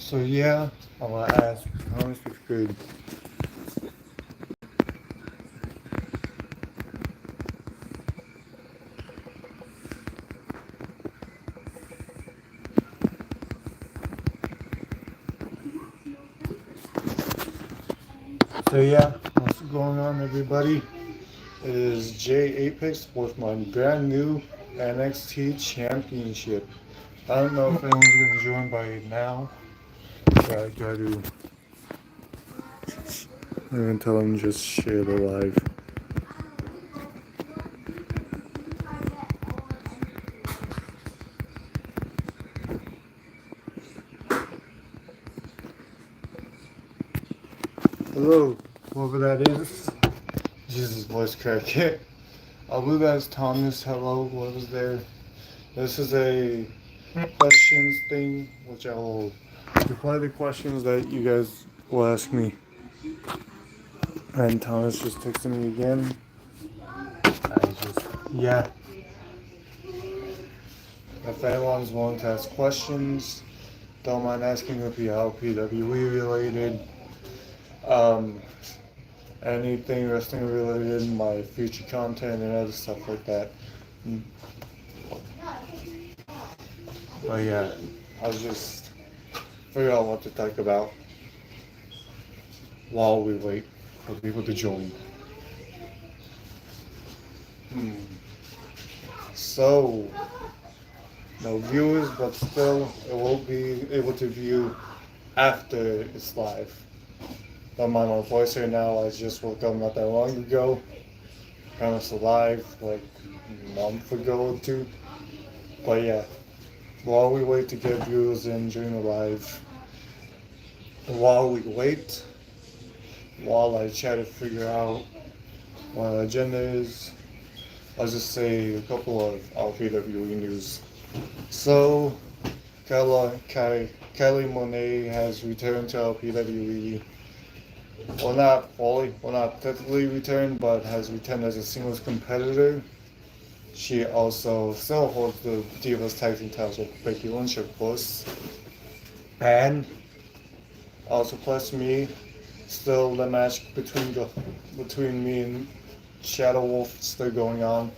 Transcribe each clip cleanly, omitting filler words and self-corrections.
So yeah, I want to ask Thomas if you could. So yeah, what's going on, everybody? It is Jay Apex with my brand new NXT Championship. I don't know if anyone's gonna join by now. But I gotta. I'm gonna tell them just share the live. Hello, whoever that is. Jesus, voice crack. I believe that's Thomas. Hello, whoever's there. This is a questions thing, which I will reply to questions that you guys will ask me. And Thomas just texted me again. Yeah. If anyone's willing to ask questions, don't mind asking if you LPWE related. Um, Anything wrestling related, my future content and other stuff like that. But yeah, I was just figuring out what to talk about while we wait for people to join. Hmm. So, no viewers, but still, it will be able to view after it's live. Don't mind my voice right now. I just woke up not that long ago. Kind of alive like a month ago or two. But yeah, while we wait to get viewers in during the live, while we wait, while I try to figure out what our agenda is, I'll just say a couple of LPWE news. So, Kylie Monet has returned to LPWE. Well, not technically returned, but has returned as a singles competitor. She also still holds the Divas Tag Team titles with Becky Lynch, of course. And also plus me, still the match between me and Shadow Wolf still going on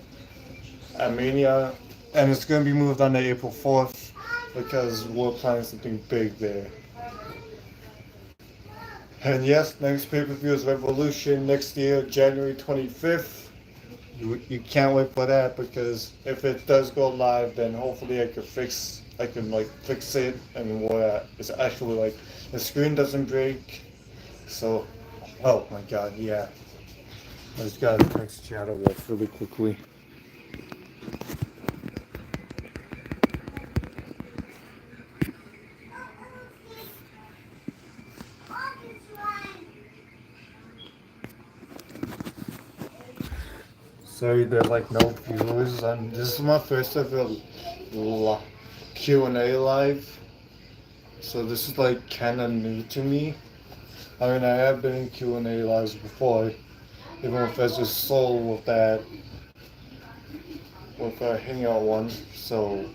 at Mania, and it's gonna be moved on to April 4th because we're planning something big there. And yes, next pay-per-view is Revolution next year, January 25th. You can't wait for that because if it does go live, then hopefully I can like fix it and where it's actually like the screen doesn't break. So, oh my god, yeah. I just gotta text Shadow Wolf really quickly. Sorry, there's like no viewers, and this is my first ever Q&A live, so this is like kind of new to me. I mean, I have been in Q&A lives before, even with Ezra Soul with a Hangout one, so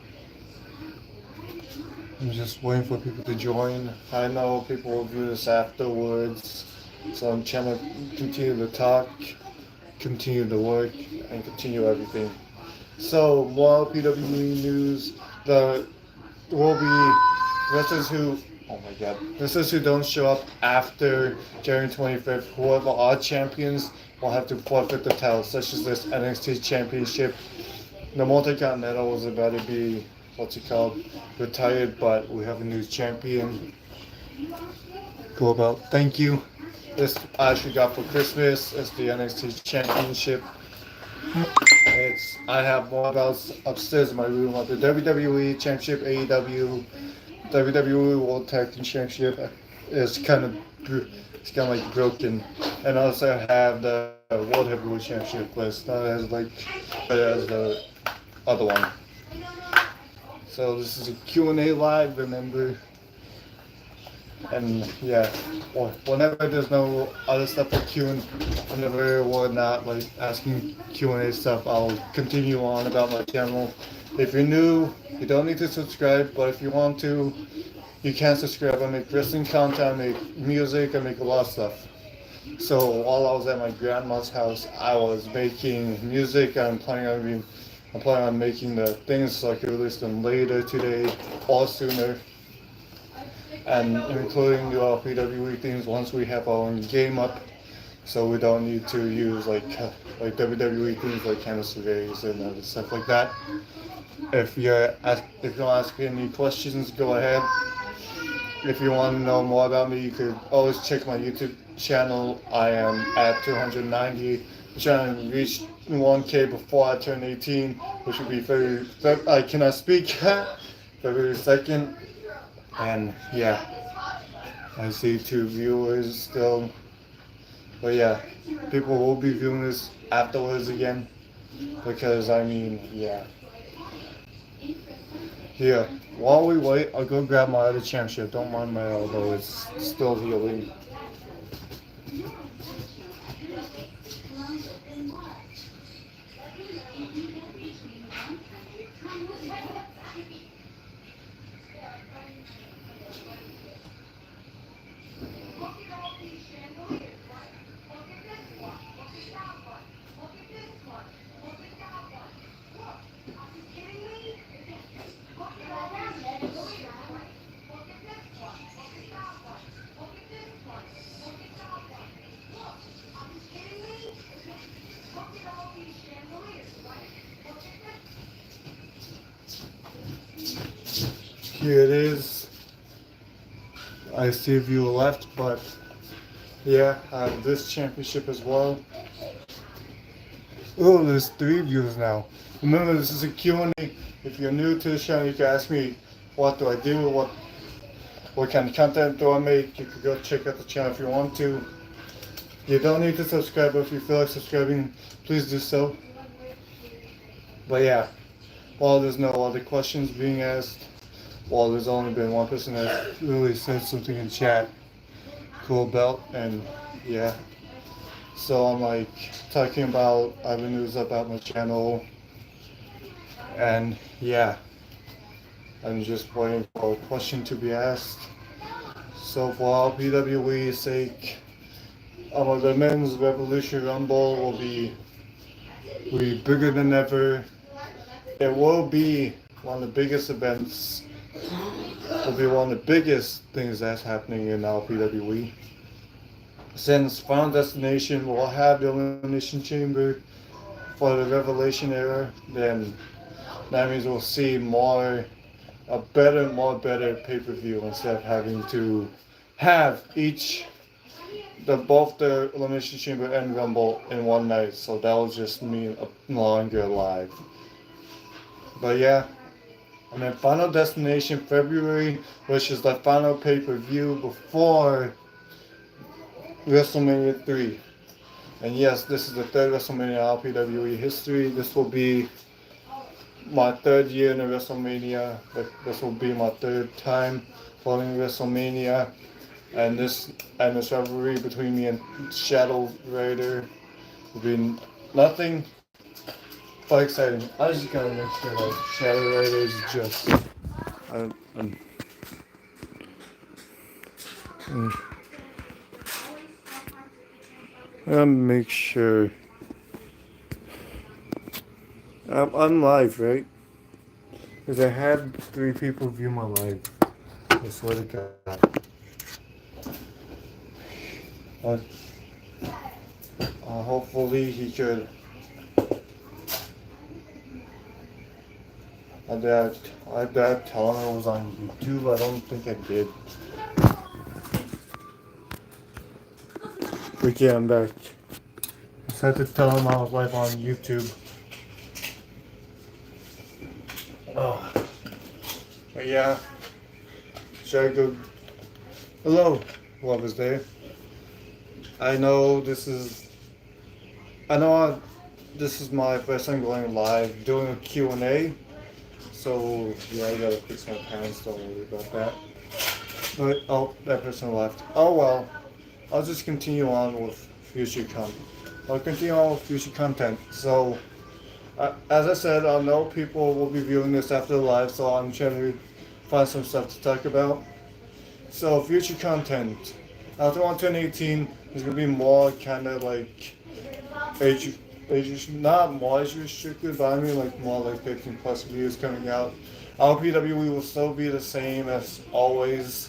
I'm just waiting for people to join. I know people will view this afterwards, so I'm trying to continue to talk, continue to work, and continue everything. So, more PWE news. There will be wrestlers who, oh my god, wrestlers who don't show up after January 25th, whoever are champions, will have to forfeit the title, such as this NXT Championship. The Multi-Continental was about to be, what's it called, retired, but we have a new champion. Go about, thank you. This I actually got for Christmas. It's the NXT Championship. I have more belts upstairs in my room. Like the WWE Championship, AEW, WWE World Tag Team Championship is it's kind of like broken, and also I have the World Heavyweight Championship list, not as like but as the other one. So this is a Q&A live. Remember. And yeah, whenever there's no other stuff for whenever we're not like asking Q&A stuff, I'll continue on about my channel. If you're new, you don't need to subscribe, but if you want to, you can subscribe. I make wrestling content, I make music, I make a lot of stuff. So while I was at my grandma's house, I was making music. I'm planning on making the things so I can release them later today or sooner, and including the PWE things once we have our own game up. So we don't need to use like WWE things like canvas surveys and other stuff like that. If you don't ask any questions, go ahead. If you want to know more about me, you could always check my YouTube channel. I am at 290. I'm trying to reach 1K before I turn 18, which would be I cannot speak, February 2nd. And yeah, I see 2 viewers still. But yeah, people will be viewing this afterwards again. Because, I mean, yeah. Here, while we wait, I'll go grab my other championship. Don't mind my elbow, it's still healing. Here it is. I see a viewer left, but yeah, I have this championship as well. Oh, there's 3 viewers now. Remember, this is a Q&A. If you're new to the channel, you can ask me, what do I do, what kind of content do I make. You can go check out the channel if you want to. You don't need to subscribe, but if you feel like subscribing, please do so. But yeah, while there's no other questions being asked, while there's only been one person that really said something in chat, cool belt, and yeah. So I'm like talking about other news about my channel, and yeah, I'm just waiting for a question to be asked. So for PWE's sake, the Men's Revolution Rumble will be bigger than ever. It will be one of the biggest events. Will be one of the biggest things that's happening in our PWE. Since Final Destination will have the Elimination Chamber for the Revelation era, then that means we'll see more better pay-per-view instead of having to have both the Elimination Chamber and Rumble in one night. So that will just mean a longer live. But yeah. And then Final Destination February, which is the final pay-per-view before WrestleMania 3. And yes, this is the 3rd WrestleMania in PWE history. This will be my 3rd year in a WrestleMania. This will be my 3rd time following WrestleMania. And this rivalry between me and Shadow Rider will be nothing but exciting. I just gotta make sure that Shadow Rider is just. I'll make sure. I'm live, right? Because I had 3 people view my live. I swear to God. Hopefully he could. I did tell him it was on YouTube. I don't think I did. But yeah, I'm back. I just had to tell him I was live on YouTube. Oh. But yeah. Should I go? Hello, whoever's there. I know this is my first time going live doing a Q&A. So yeah, I gotta fix my pants, don't worry about that. But that person left. Oh well. I'll just continue on with future content. So as I said, I know people will be viewing this after the live, so I'm trying to find some stuff to talk about. So future content. After 2018, there's gonna be more kind of like age, not more age restricted, but I mean like more like 15 plus videos coming out. LPWE will still be the same as always.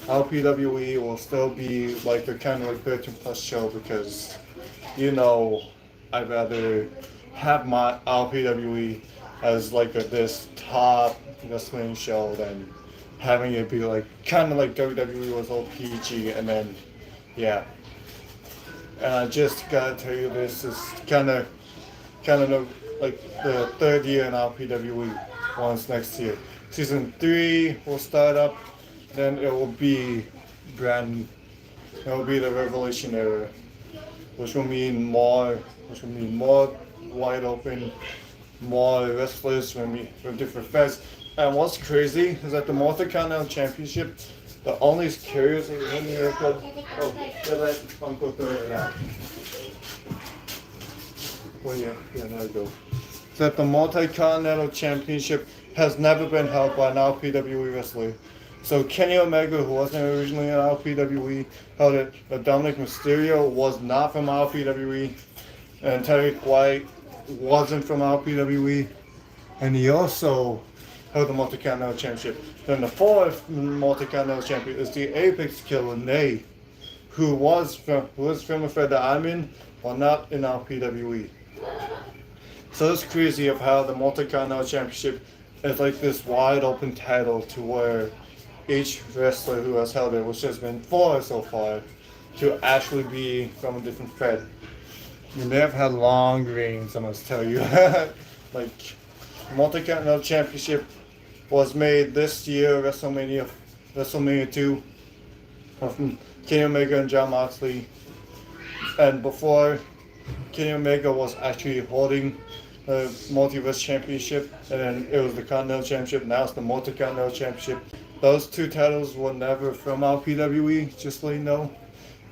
LPWE will still be like a kind of like 13 plus show because, you know, I'd rather have my LPWE as like this top wrestling show than having it be like kind of like WWE was all PG and then, yeah. And I just gotta tell you, this is kind of like the third year in LPWE. Once next year, season 3 will start up. Then it will be brand. It will be the Revelation era, which will mean more wide open, more wrestlers from different feds. And what's crazy is that the Multi-Continental Championship, the only curious in America. Oh, let Uncle throw it out. Well, yeah, there we go. That the Multi-Continental Championship has never been held by an LPWE wrestler. So Kenny Omega, who wasn't originally an LPWE, held it. But Dominic Mysterio was not from LPWE. And Terry White wasn't from LPWE. And he also held the Multi-Continental Championship. Then the fourth Multi-Continental Champion is the Apex Killer, Ney, who was from a Fed that I'm in, but not in LPWE. So it's crazy of how the Multi-Continental Championship is like this wide open title to where each wrestler who has held it, which has been 4 so far, to actually be from a different fed. And they have had long reigns, I must tell you. Like, Multi-Continental Championship was made this year, WrestleMania 2, from Kenny Omega and Jon Moxley. And before, Kenny Omega was actually holding the Multiverse Championship, and then it was the Continental Championship. Now it's the Multi-Continental Championship. Those two titles were never from LPWE, just so you know.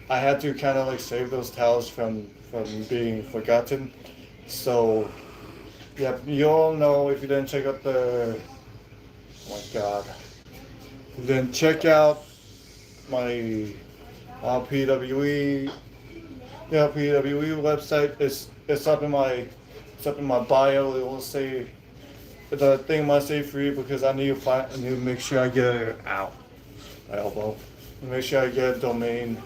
I had to kind of like save those titles from being forgotten. So, yeah, you all know if you didn't check out the. Oh my God. If you didn't check out my LPWE. The LPWE website it's up in my bio. It will say the thing must say free because I need to make sure I get my elbow. Make sure I get a domain.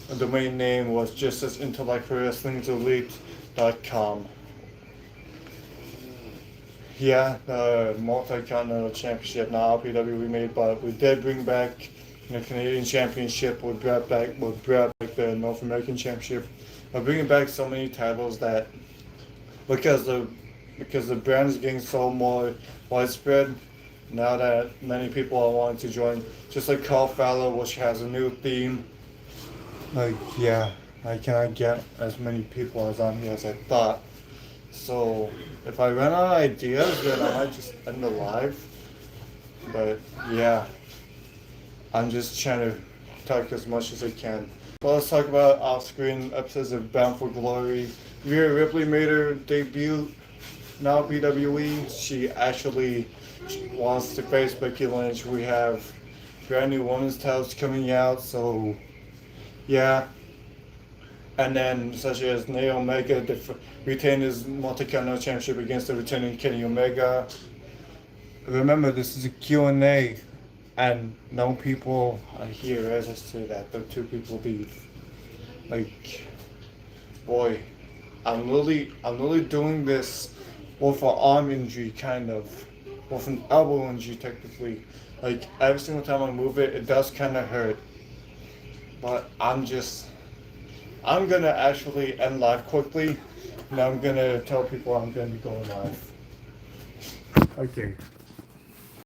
The domain name was just as intellectwrestlingselite.com. Yeah, the Multi-Continental Championship now LPWE made, but we did bring back the Canadian Championship. We brought back the North American Championship. We're bringing back so many titles that because the brand is getting so more widespread now that many people are wanting to join. Just like Call Fowler, which has a new theme. Like, yeah, I cannot get as many people as on here as I thought. So if I run out of ideas, then I might just end the live. But yeah, I'm just trying to talk as much as I can. Well, let's talk about off-screen episodes of Bound for Glory. Rhea Ripley made her debut now WWE. She actually wants to face Becky Lynch. We have brand new women's titles coming out, so yeah. And then such as Kenny Omega retained his Multi-Continental Championship against the returning Kenny Omega. Remember, this is a Q&A, and no people are here as I say that. The two people leave. Like, boy, I'm literally doing this with an arm injury, kind of, with an elbow injury, technically. Like, every single time I move it, it does kind of hurt. But I'm gonna actually end live quickly, and I'm gonna tell people I'm gonna be going live. Okay.